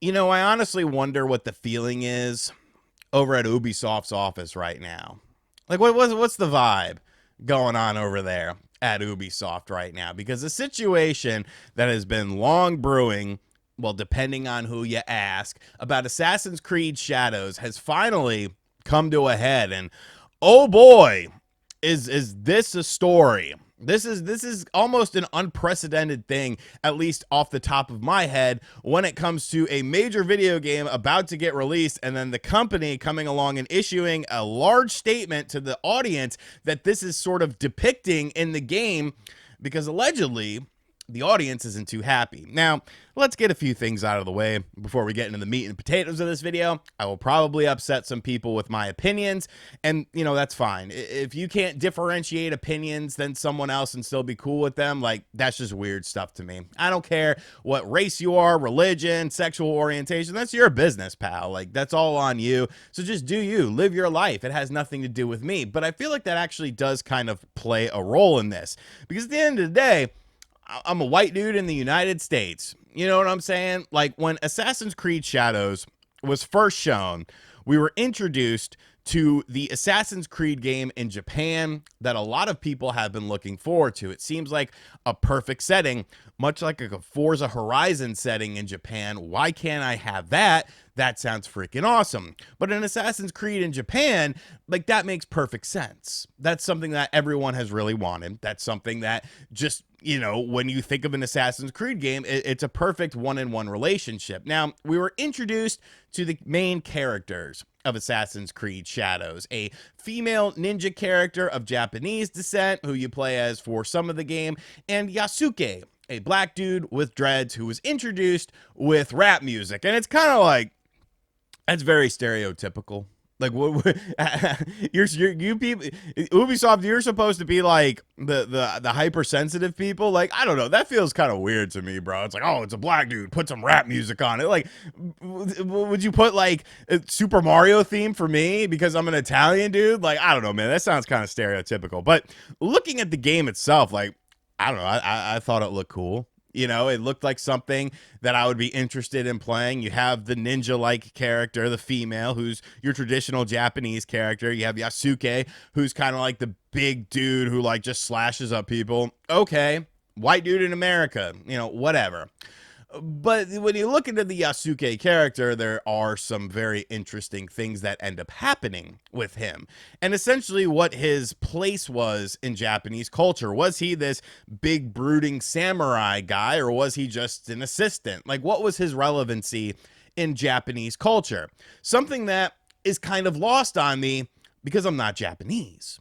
You know, I honestly wonder what the feeling is over at Ubisoft's office right now. Like, what's the vibe going on over there at Ubisoft right now? Because the situation that has been long brewing, well, depending on who you ask, about Assassin's Creed Shadows has finally come to a head, and oh boy, is this a story? This is almost an unprecedented thing, at least off the top of my head, when it comes to a major video game about to get released, and then the company coming along and issuing a large statement to the audience that this is sort of depicting in the game, because allegedly the audience isn't too happy. Now, let's get a few things out of the way before we get into the meat and potatoes of this video. I will probably upset some people with my opinions, and, you know, that's fine. If you can't differentiate opinions than someone else and still be cool with them, like, that's just weird stuff to me. I don't care what race you are, religion, sexual orientation. That's your business, pal. Like, that's all on you. So just do you. Live your life. It has nothing to do with me. But I feel like that actually does kind of play a role in this, because at the end of the day, I'm a white dude in the United States. You know what I'm saying? Like, when Assassin's Creed Shadows was first shown, we were introduced to the Assassin's Creed game in Japan that a lot of people have been looking forward to. It seems like a perfect setting, much like a Forza Horizon setting in Japan. Why can't I have that? That sounds freaking awesome. But in Assassin's Creed in Japan, like, that makes perfect sense. That's something that everyone has really wanted. That's something that just, you know, when you think of an Assassin's Creed game, it's a perfect one-in-one relationship. Now, we were introduced to the main characters of Assassin's Creed Shadows, a female ninja character of Japanese descent who you play as for some of the game, and Yasuke, a black dude with dreads who was introduced with rap music. And it's kind of like, that's very stereotypical. Like, what you people, Ubisoft, you're supposed to be like the hypersensitive people. Like, I don't know, that feels kind of weird to me, bro. It's like, oh, it's a black dude, put some rap music on it. Like, would you put like a Super Mario theme for me because I'm an Italian dude? Like, I don't know, man. That sounds kind of stereotypical. But looking at the game itself, like, I don't know, I thought it looked cool. You know, it looked like something that I would be interested in playing. You have the ninja-like character, the female, who's your traditional Japanese character. You have Yasuke, who's kind of like the big dude who, like, just slashes up people. Okay, white dude in America, you know, whatever. But when you look into the Yasuke character, there are some very interesting things that end up happening with him. And essentially what his place was in Japanese culture. Was he this big brooding samurai guy, or was he just an assistant? Like, what was his relevancy in Japanese culture? Something that is kind of lost on me because I'm not Japanese.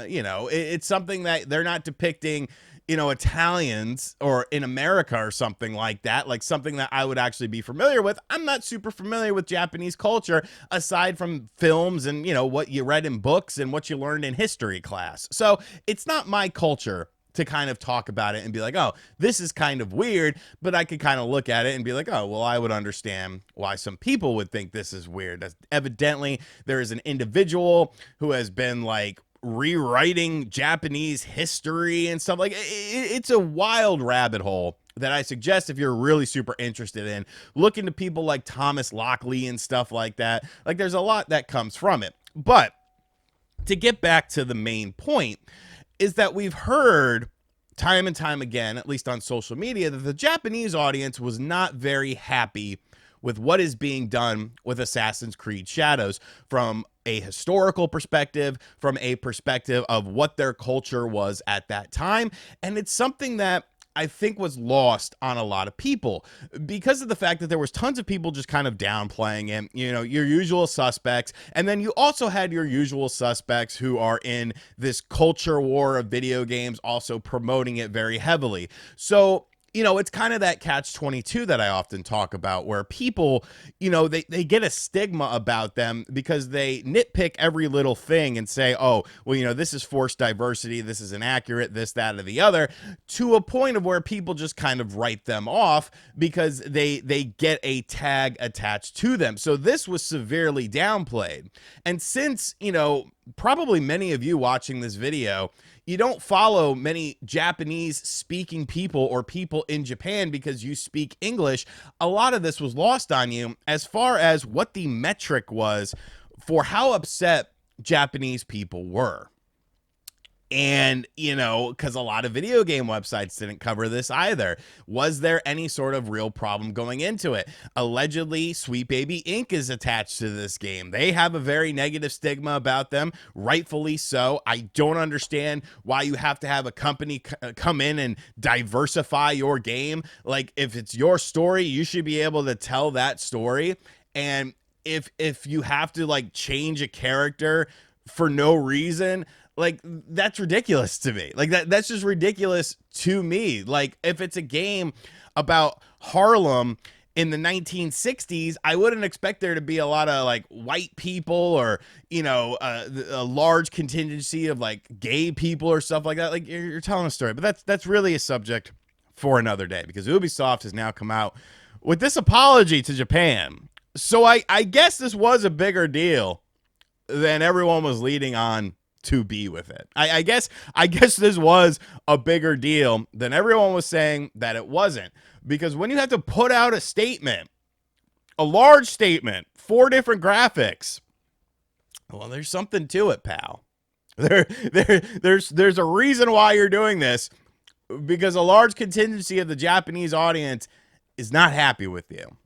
You know, it's something that they're not depicting, you know, Italians or in America or something like that, like something that I would actually be familiar with. I'm not super familiar with Japanese culture aside from films and, you know, what you read in books and what you learned in history class. So it's not my culture to kind of talk about it and be like, oh, this is kind of weird, but I could kind of look at it and be like, oh, well, I would understand why some people would think this is weird. That's evidently there is an individual who has been like rewriting Japanese history and stuff. Like, it's a wild rabbit hole that I suggest, if you're really super interested in, look into people like Thomas Lockley and stuff like that. Like, there's a lot that comes from it. But to get back to the main point, is that we've heard time and time again, at least on social media, that the Japanese audience was not very happy with what is being done with Assassin's Creed Shadows from a historical perspective, from a perspective of what their culture was at that time. And it's something that I think was lost on a lot of people because of the fact that there was tons of people just kind of downplaying it, you know, your usual suspects. And then you also had your usual suspects who are in this culture war of video games, also promoting it very heavily. So, you know, it's kind of that catch-22 that I often talk about, where people, you know, they get a stigma about them because they nitpick every little thing and say, oh, well, you know, this is forced diversity, this is inaccurate, this, that, or the other, to a point of where people just kind of write them off because they get a tag attached to them. So this was severely downplayed. And since, you know, probably many of you watching this video, you don't follow many Japanese speaking people or people in Japan because you speak English. A lot of this was lost on you as far as what the metric was for how upset Japanese people were. And, you know, because a lot of video game websites didn't cover this either. Was there any sort of real problem going into it? Allegedly, Sweet Baby Inc. is attached to this game. They have a very negative stigma about them, rightfully so. I don't understand why you have to have a company come in and diversify your game. Like, if it's your story, you should be able to tell that story. And if you have to, like, change a character for no reason, like, that's ridiculous to me. Like, that's just ridiculous to me. Like, if it's a game about Harlem in the 1960s, I wouldn't expect there to be a lot of, like, white people or, you know, a large contingency of, like, gay people or stuff like that. Like, you're telling a story. But that's really a subject for another day, because Ubisoft has now come out with this apology to Japan. So I guess this was a bigger deal than everyone was leading on to be with it. I guess this was a bigger deal than everyone was saying that it wasn't, because when you have to put out a statement, a large statement, 4 different graphics, well, there's something to it, pal. There's a reason why you're doing this, because a large contingency of the Japanese audience is not happy with you.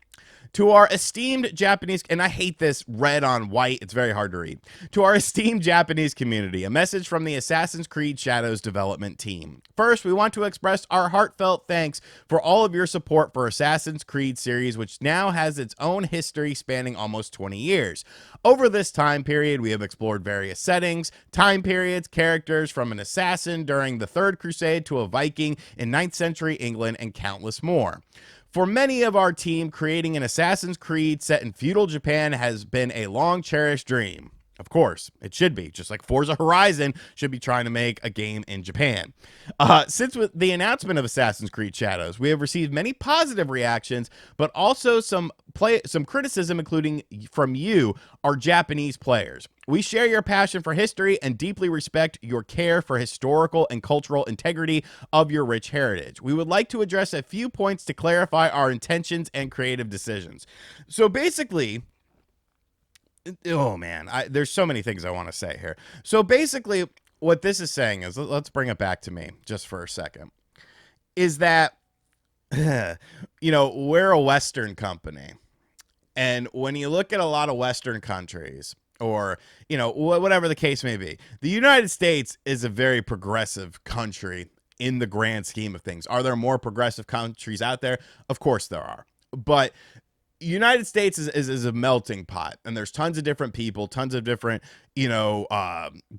To our esteemed Japanese, and I hate this red on white, it's very hard to read. To our esteemed Japanese community, a message from the Assassin's Creed Shadows development team. First, we want to express our heartfelt thanks for all of your support for Assassin's Creed series, which now has its own history spanning almost 20 years. Over this time period, we have explored various settings, time periods, characters from an assassin during the Third Crusade to a Viking in 9th century England, and countless more. For many of our team, creating an Assassin's Creed set in feudal Japan has been a long-cherished dream. Of course, it should be, just like Forza Horizon should be trying to make a game in Japan. Since with the announcement of Assassin's Creed Shadows, we have received many positive reactions, but also some criticism, including from you, our Japanese players. We share your passion for history and deeply respect your care for historical and cultural integrity of your rich heritage. We would like to address a few points to clarify our intentions and creative decisions. So basically, oh man, there's so many things I want to say here. So basically, what this is saying is, let's bring it back to me just for a second, is that, you know, we're a Western company. And when you look at a lot of Western countries, or, you know, whatever the case may be, the United States is a very progressive country in the grand scheme of things. Are there more progressive countries out there? Of course there are. But United States is a melting pot, and there's tons of different people, tons of different, you know,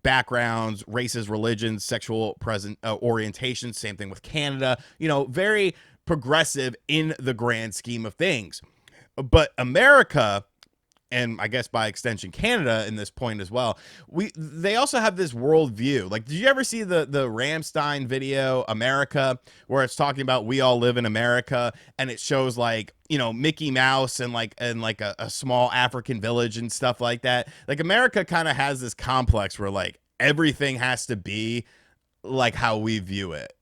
backgrounds, races, religions, sexual orientations. Same thing with Canada, you know, very progressive in the grand scheme of things. But America, and I guess by extension Canada in this point as well, they also have this worldview. Like, did you ever see the Rammstein video, America, where it's talking about we all live in America, and it shows, like, you know, Mickey Mouse and like a small African village and stuff like that? Like, America kind of has this complex where, like, everything has to be like how we view it.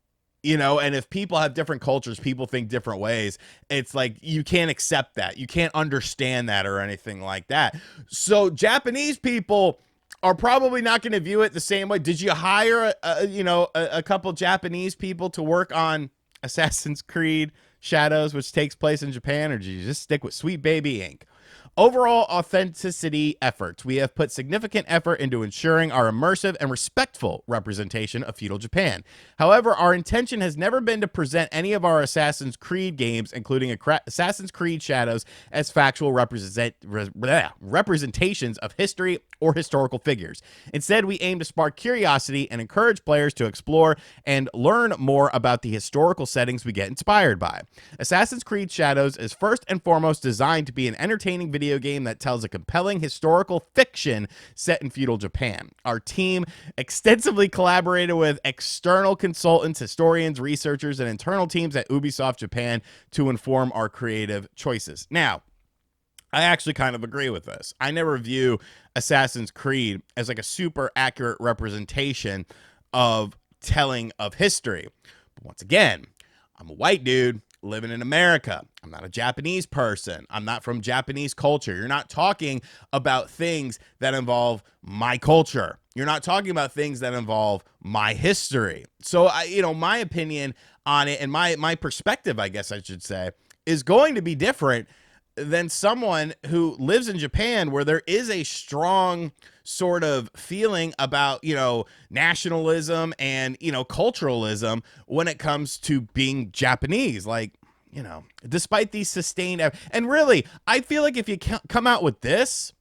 You know, and if people have different cultures, people think different ways, it's like you can't accept that. You can't understand that or anything like that. So Japanese people are probably not going to view it the same way. Did you hire, a couple Japanese people to work on Assassin's Creed Shadows, which takes place in Japan, or did you just stick with Sweet Baby Inc.? Overall authenticity efforts. We have put significant effort into ensuring our immersive and respectful representation of feudal Japan. However, our intention has never been to present any of our Assassin's Creed games, including Assassin's Creed Shadows, as factual representations of history or historical figures. Instead, we aim to spark curiosity and encourage players to explore and learn more about the historical settings we get inspired by. Assassin's Creed Shadows is first and foremost designed to be an entertaining video game that tells a compelling historical fiction set in feudal Japan. Our team extensively collaborated with external consultants, historians, researchers, and internal teams at Ubisoft Japan to inform our creative choices. Now, I actually kind of agree with this. I never view Assassin's Creed as like a super accurate representation of telling of history. But once again, I'm a white dude living in America. I'm not a Japanese person. I'm not from Japanese culture. You're not talking about things that involve my culture. You're not talking about things that involve my history. So my opinion on it and my perspective, I guess I should say, is going to be different than someone who lives in Japan, where there is a strong sort of feeling about, nationalism and, culturalism when it comes to being Japanese. Like, despite these sustained, and really, I feel like if you come out with this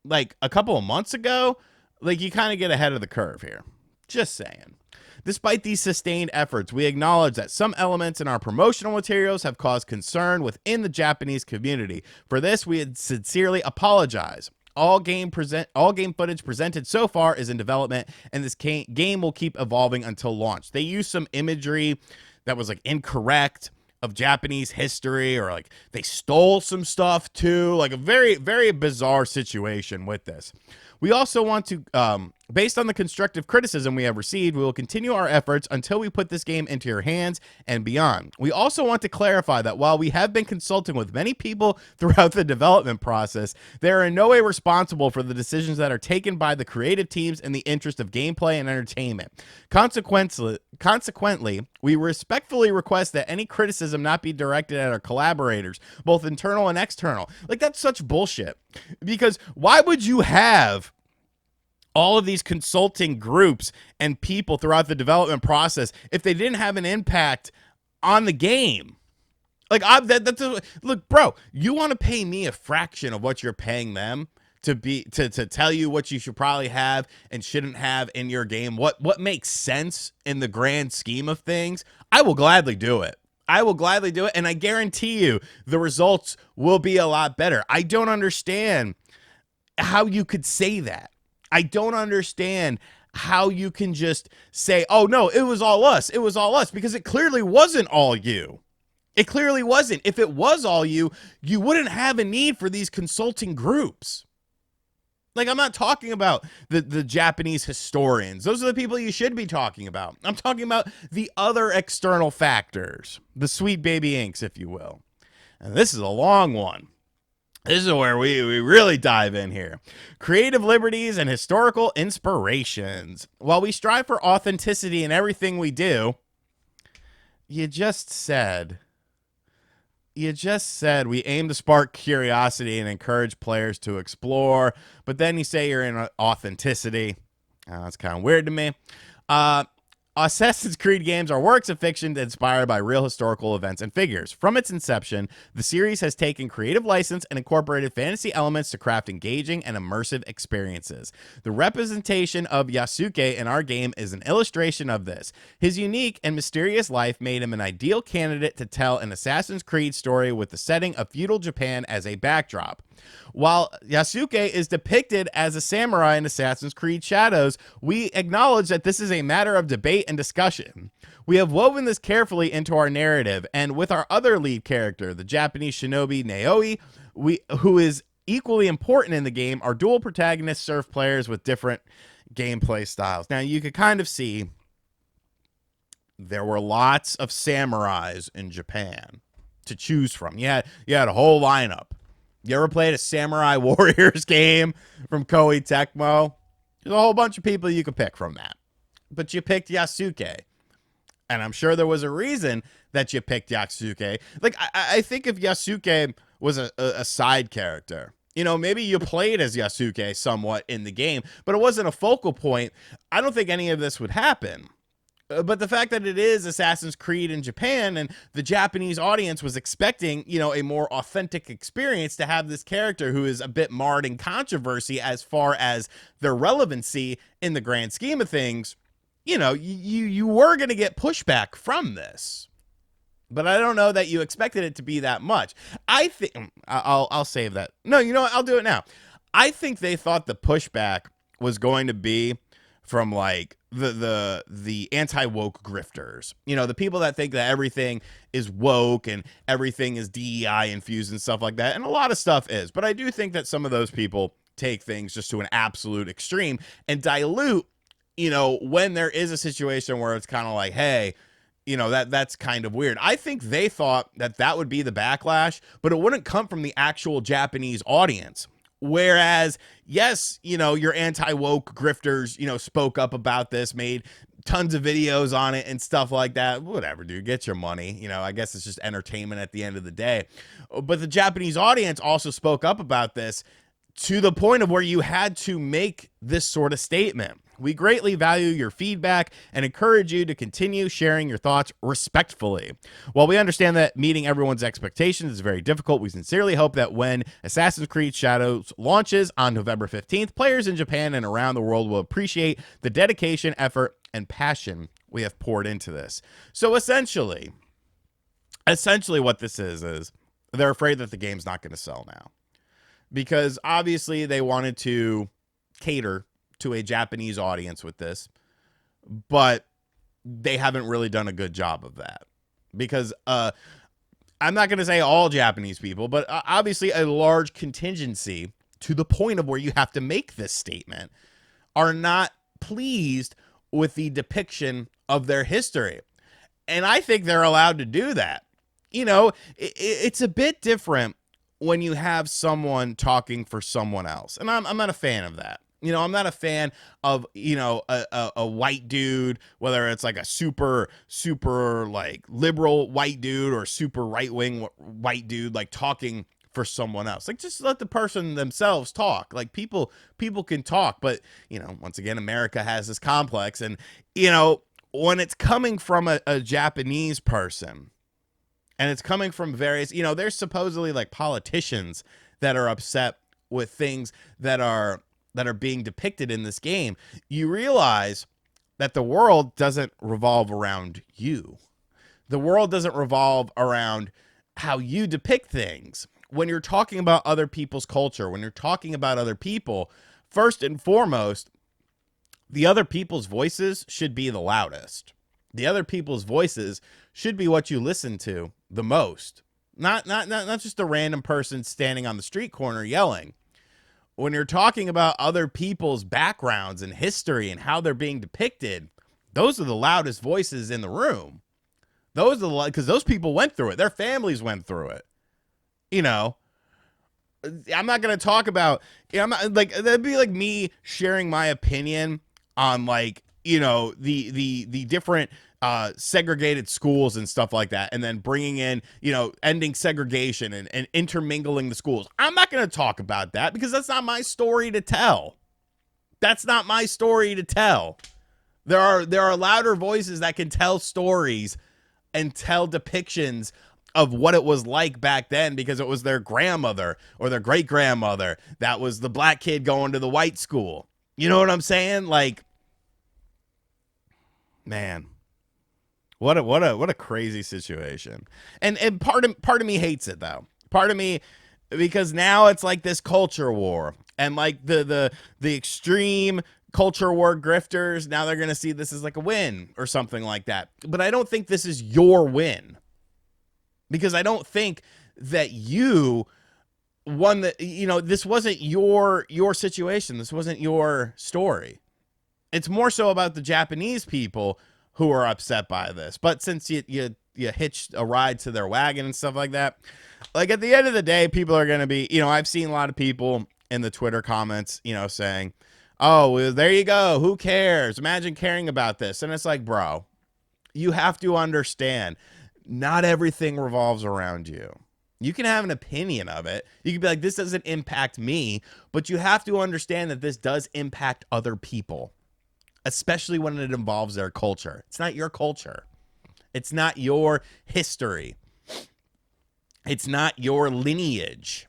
like a couple of months ago, like you kind of get ahead of the curve here. Just saying. Despite these sustained efforts, we acknowledge that some elements in our promotional materials have caused concern within the Japanese community. For this, we sincerely apologize. All game footage presented so far is in development, and this game will keep evolving until launch. They used some imagery that was like incorrect of Japanese history, or like they stole some stuff too. Like a very, very bizarre situation with this. We also want to, based on the constructive criticism we have received, we will continue our efforts until we put this game into your hands and beyond. We also want to clarify that while we have been consulting with many people throughout the development process, they are in no way responsible for the decisions that are taken by the creative teams in the interest of gameplay and entertainment. Consequently, we respectfully request that any criticism not be directed at our collaborators, both internal and external. Like, that's such bullshit. Because why would you have all of these consulting groups and people throughout the development process if they didn't have an impact on the game? Like, look, bro, you want to pay me a fraction of what you're paying them to tell you what you should probably have and shouldn't have in your game, what makes sense in the grand scheme of things? I will gladly do it. I will gladly do it, and I guarantee you the results will be a lot better. I don't understand how you could say that. I don't understand how you can just say, oh, no, it was all us. It was all us, because it clearly wasn't all you. It clearly wasn't. If it was all you, you wouldn't have a need for these consulting groups. Like, I'm not talking about the Japanese historians. Those are the people you should be talking about. I'm talking about the other external factors, the sweet baby inks, if you will. And this is a long one. This is where we really dive in here. Creative liberties and historical inspirations. While we strive for authenticity in everything we do, you just said we aim to spark curiosity and encourage players to explore, but then you say you're in authenticity. That's kind of weird to me. Assassin's Creed games are works of fiction inspired by real historical events and figures. From its inception, the series has taken creative license and incorporated fantasy elements to craft engaging and immersive experiences. The representation of Yasuke in our game is an illustration of this. His unique and mysterious life made him an ideal candidate to tell an Assassin's Creed story with the setting of feudal Japan as a backdrop. While Yasuke is depicted as a samurai in Assassin's Creed Shadows, we acknowledge that this is a matter of debate and discussion. We have woven this carefully into our narrative, and with our other lead character, the Japanese shinobi Naoi, who is equally important in the game, our dual protagonists serve players with different gameplay styles. Now, you could kind of see there were lots of samurais in Japan to choose from. You had a whole lineup. You ever played a Samurai Warriors game from Koei Tecmo? There's a whole bunch of people you could pick from that. But you picked Yasuke. And I'm sure there was a reason that you picked Yasuke. Like, I think if Yasuke was a side character, maybe you played as Yasuke somewhat in the game, but it wasn't a focal point, I don't think any of this would happen. But the fact that it is Assassin's Creed in Japan, and the Japanese audience was expecting, a more authentic experience, to have this character who is a bit marred in controversy as far as their relevancy in the grand scheme of things, you were going to get pushback from this. But I don't know that you expected it to be that much. I think I'll save that. No, you know what? I'll do it now. I think they thought the pushback was going to be from like the anti-woke grifters. You know, the people that think that everything is woke and everything is DEI infused and stuff like that. And a lot of stuff is. But I do think that some of those people take things just to an absolute extreme and dilute, you know, when there is a situation where it's kind of like, hey, you know, that's kind of weird. I think they thought that that would be the backlash, but it wouldn't come from the actual Japanese audience. Whereas, yes, you know, your anti-woke grifters, you know, spoke up about this, made tons of videos on it and stuff like that. Whatever, dude, get your money. You know, I guess it's just entertainment at the end of the day. But the Japanese audience also spoke up about this to the point of where you had to make this sort of statement. We greatly value your feedback and encourage you to continue sharing your thoughts respectfully. While we understand that meeting everyone's expectations is very difficult, we sincerely hope that when Assassin's Creed Shadows launches on November 15th, players in Japan and around the world will appreciate the dedication, effort, and passion we have poured into this. So essentially what this is they're afraid that the game's not going to sell now. Because obviously they wanted to cater to a Japanese audience with this, but they haven't really done a good job of that. Because I'm not going to say all Japanese people, but obviously a large contingency, to the point of where you have to make this statement, are not pleased with the depiction of their history. And I think they're allowed to do that. You know, it's a bit different when you have someone talking for someone else. And I'm not a fan of that. You know, I'm not a fan of, you know, a white dude, whether it's like a super like liberal white dude or super right-wing white dude, like talking for someone else. Like, just let the person themselves talk. Like, people can talk, but, you know, once again, America has this complex. And, you know, when it's coming from a Japanese person, and it's coming from various, you know, there's supposedly like politicians that are upset with things that are being depicted in this game, you realize that the world doesn't revolve around you. The world doesn't revolve around how you depict things. When you're talking about other people's culture, when you're talking about other people, first and foremost, the other people's voices should be the loudest. The other people's voices should be what you listen to the most. Not just a random person standing on the street corner yelling. When you're talking about other people's backgrounds and history and how they're being depicted, those are the loudest voices in the room. Those are the, because those people went through it. Their families went through it. You know, I'm not going to talk about, you know, I'm not, like, that'd be like me sharing my opinion on, like, you know, the different segregated schools and stuff like that, and then bringing in, you know, ending segregation and intermingling the schools. I'm not going to talk about that because that's not my story to tell. That's not my story to tell. There are louder voices that can tell stories and tell depictions of what it was like back then, because it was their grandmother or their great grandmother that was the black kid going to the white school. You know what I'm saying? Like, man, what a crazy situation. And part of me hates it though. Part of me, because now it's like this culture war, and like the extreme culture war grifters, now they're going to see this as like a win or something like that. But I don't think this is your win, because I don't think that you won the, you know, this wasn't your situation. This wasn't your story. It's more so about the Japanese people who are upset by this. But since you hitched a ride to their wagon and stuff like that, like, at the end of the day, people are going to be, you know, I've seen a lot of people in the Twitter comments, you know, saying, oh, well, there you go, who cares? Imagine caring about this. And it's like, bro, you have to understand, not everything revolves around you. You can have an opinion of it. You can be like, this doesn't impact me, but you have to understand that this does impact other people, especially when it involves their culture. It's not your culture. It's not your history. It's not your lineage.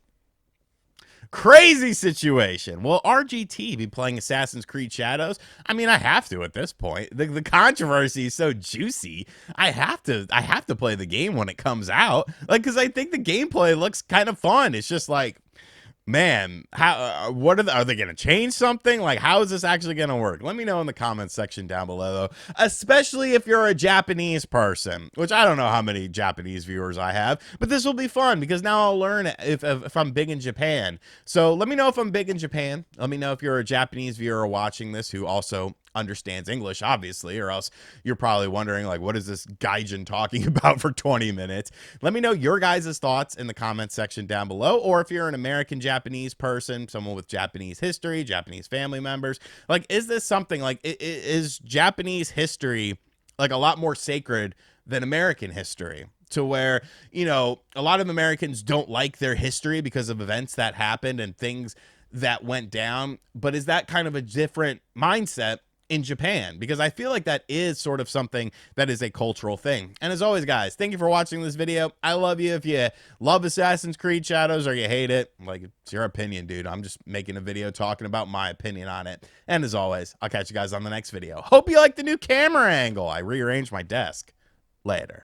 Crazy situation. Will RGT be playing Assassin's Creed Shadows? I mean, I have to at this point. The controversy is so juicy. I have to play the game when it comes out. Like, because I think the gameplay looks kind of fun. It's just like, man, how what are they going to change something? Like, how is this actually going to work? Let me know in the comments section down below, though, especially if you're a Japanese person, which I don't know how many Japanese viewers I have, but this will be fun because now I'll learn if I'm big in Japan. So let me know if I'm big in Japan. Let me know if you're a Japanese viewer watching this who also understands English, obviously, or else you're probably wondering, like, what is this gaijin talking about for 20 minutes? Let me know your guys' thoughts in the comments section down below, or if you're an American Japanese person, someone with Japanese history, Japanese family members, like, is this something, like, is Japanese history, like, a lot more sacred than American history? To where, you know, a lot of Americans don't like their history because of events that happened and things that went down, but is that kind of a different mindset in Japan? Because I feel like that is sort of something that is a cultural thing. And as always, guys, thank you for watching this video. I love you. If you love Assassin's Creed Shadows or you hate it, like, it's your opinion, dude. I'm just making a video talking about my opinion on it. And as always, I'll catch you guys on the next video. Hope you like the new camera angle. I rearranged my desk. Later.